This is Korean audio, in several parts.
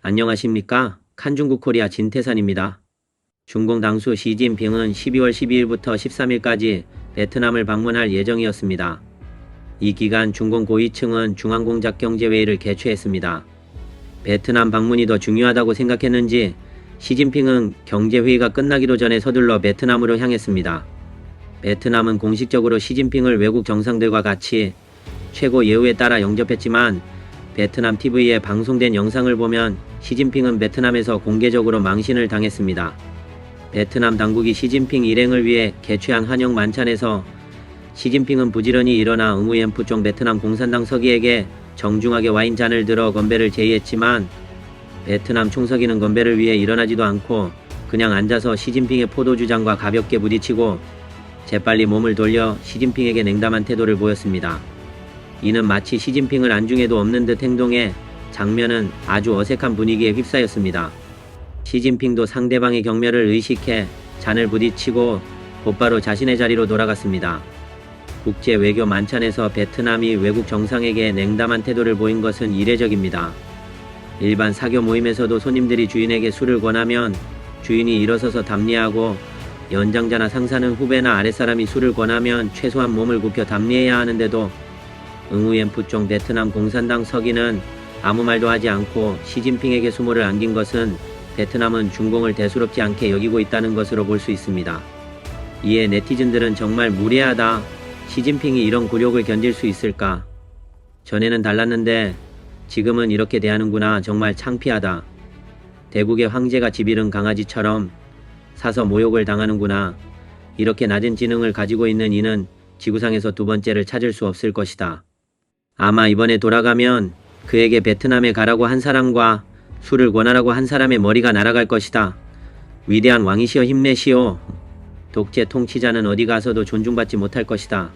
안녕하십니까? 칸중국 코리아 진태산입니다. 중공 당수 시진핑은 12월 12일부터 13일까지 베트남을 방문할 예정이었습니다. 이 기간 중공 고위층은 중앙공작경제회의를 개최했습니다. 베트남 방문이 더 중요하다고 생각했는지 시진핑은 경제회의가 끝나기도 전에 서둘러 베트남으로 향했습니다. 베트남은 공식적으로 시진핑을 외국 정상들과 같이 최고 예우에 따라 영접했지만 베트남 TV에 방송된 영상을 보면 시진핑은 베트남에서 공개적으로 망신을 당했습니다. 베트남 당국이 시진핑 일행을 위해 개최한 환영 만찬에서 시진핑은 부지런히 일어나 응우옌 푸종 베트남 공산당 서기에게 정중하게 와인잔을 들어 건배를 제의했지만 베트남 총서기는 건배를 위해 일어나지도 않고 그냥 앉아서 시진핑의 포도주잔과 가볍게 부딪히고 재빨리 몸을 돌려 시진핑에게 냉담한 태도를 보였습니다. 이는 마치 시진핑을 안중에도 없는 듯 행동해 장면은 아주 어색한 분위기에 휩싸였습니다. 시진핑도 상대방의 경멸을 의식해 잔을 부딪히고 곧바로 자신의 자리로 돌아갔습니다. 국제 외교 만찬에서 베트남이 외국 정상에게 냉담한 태도를 보인 것은 이례적입니다. 일반 사교 모임에서도 손님들이 주인에게 술을 권하면 주인이 일어서서 답례하고 연장자나 상사는 후배나 아랫사람이 술을 권하면 최소한 몸을 굽혀 답례해야 하는데도 응우옌 푸종 베트남 공산당 서기는 아무 말도 하지 않고 시진핑에게 수모를 안긴 것은 베트남은 중공을 대수롭지 않게 여기고 있다는 것으로 볼 수 있습니다. 이에 네티즌들은 정말 무례하다. 시진핑이 이런 굴욕을 견딜 수 있을까? 전에는 달랐는데 지금은 이렇게 대하는구나. 정말 창피하다. 대국의 황제가 집이른 강아지처럼 사서 모욕을 당하는구나. 이렇게 낮은 지능을 가지고 있는 이는 지구상에서 두 번째를 찾을 수 없을 것이다. 아마 이번에 돌아가면 그에게 베트남에 가라고 한 사람과 술을 권하라고 한 사람의 머리가 날아갈 것이다. 위대한 왕이시여 힘내시오. 독재 통치자는 어디 가서도 존중받지 못할 것이다.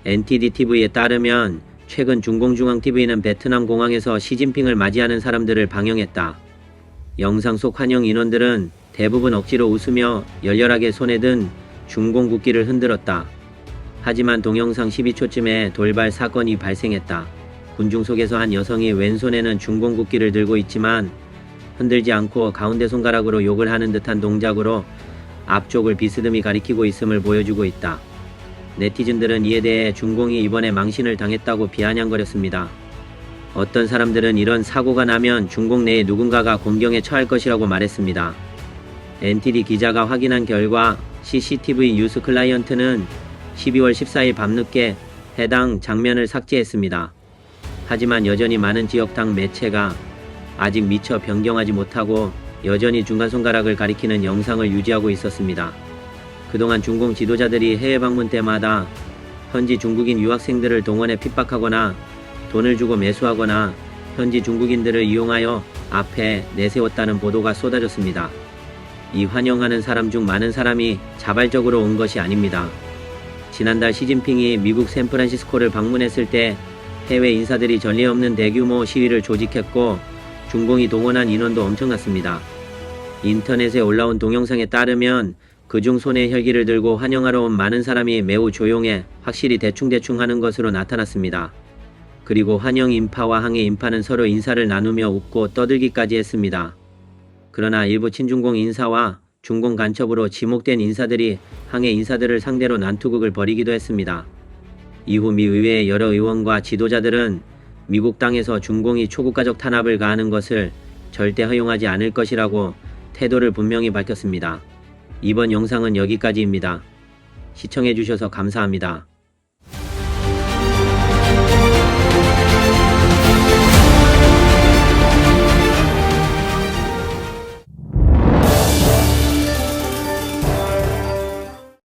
NTD TV에 따르면 최근 중공중앙TV는 베트남 공항에서 시진핑을 맞이하는 사람들을 방영했다. 영상 속 환영 인원들은 대부분 억지로 웃으며 열렬하게 손에 든 중공 국기를 흔들었다. 하지만 동영상 12초쯤에 돌발 사건이 발생했다. 군중 속에서 한 여성이 왼손에는 중공 국기를 들고 있지만 흔들지 않고 가운데 손가락으로 욕을 하는 듯한 동작으로 앞쪽을 비스듬히 가리키고 있음을 보여주고 있다. 네티즌들은 이에 대해 중공이 이번에 망신을 당했다고 비아냥거렸습니다. 어떤 사람들은 이런 사고가 나면 중공 내에 누군가가 곤경에 처할 것이라고 말했습니다. NTD 기자가 확인한 결과 CCTV 뉴스 클라이언트는 12월 14일 밤늦게 해당 장면을 삭제했습니다. 하지만 여전히 많은 지역당 매체가 아직 미처 변경하지 못하고 여전히 중간손가락을 가리키는 영상을 유지하고 있었습니다. 그동안 중공 지도자들이 해외 방문 때마다 현지 중국인 유학생들을 동원해 핍박하거나 돈을 주고 매수하거나 현지 중국인들을 이용하여 앞에 내세웠다는 보도가 쏟아졌습니다. 이 환영하는 사람 중 많은 사람이 자발적으로 온 것이 아닙니다. 지난달 시진핑이 미국 샌프란시스코를 방문했을 때 해외 인사들이 전례 없는 대규모 시위를 조직했고 중공이 동원한 인원도 엄청났습니다. 인터넷에 올라온 동영상에 따르면 그중 손에 혈기를 들고 환영하러 온 많은 사람이 매우 조용해 확실히 대충대충 하는 것으로 나타났습니다. 그리고 환영 인파와 항해 인파는 서로 인사를 나누며 웃고 떠들기까지 했습니다. 그러나 일부 친중공 인사와 중공 간첩으로 지목된 인사들이 항해 인사들을 상대로 난투극을 벌이기도 했습니다. 이후 미 의회의 여러 의원과 지도자들은 미국 땅에서 중공이 초국가적 탄압을 가하는 것을 절대 허용하지 않을 것이라고 태도를 분명히 밝혔습니다. 이번 영상은 여기까지입니다. 시청해주셔서 감사합니다.